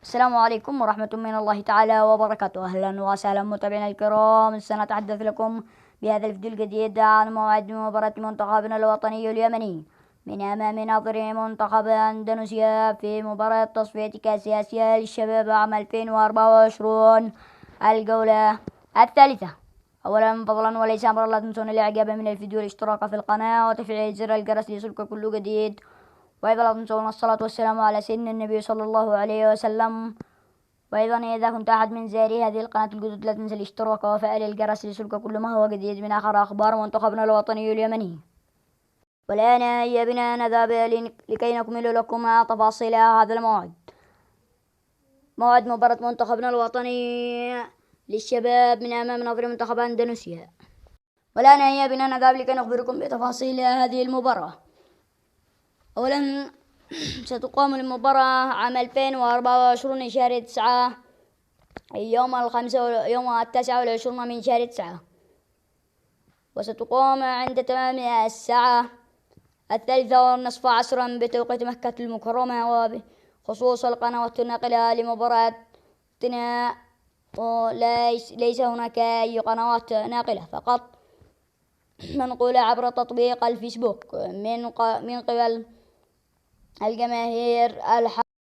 السلام عليكم ورحمة من الله تعالى وبركاته. أهلا وسهلا متابعينا الكرام، سنتحدث لكم بهذا الفيديو الجديد عن موعد مباراة منتخبنا الوطني اليمني من أمام ناظري منتخب أندونيسيا في مباراة تصفية كأس آسيا للشباب عام 2024 الجولة الثالثة. أولا فضلا وليس أمرا، لا تنسون الإعجاب من الفيديو والاشتراك في القناة وتفعيل زر الجرس ليصلك كل جديد، وأيضا لا تنسون الصلاة والسلام على سيدنا النبي صلى الله عليه وسلم. وأيضا إذا كنت أحد من زائري هذه القناة الجدد لا تنسى الاشتراك وفعل الجرس ليصلك كل ما هو جديد من آخر أخبار منتخبنا الوطني اليمني. والآن هيا بنا نذهب لكي نكمل لكم تفاصيل هذا الموعد، موعد مباراة منتخبنا الوطني للشباب من أمام نظر منتخب أندونيسيا. والآن هيا بنا نذهب لكي نخبركم بتفاصيل هذه المباراة. أولا ستقام المباراة عام 2024 شهر 9 يوم 29 من شهر 9، وستقام عند تمام الساعة 3:30 عصرا بتوقيت مكة المكرمة، وبخصوص القنوات الناقلة لمباراتنا ليس هناك أي قنوات ناقلة، فقط منقولة عبر تطبيق الفيسبوك من قبل الجماهير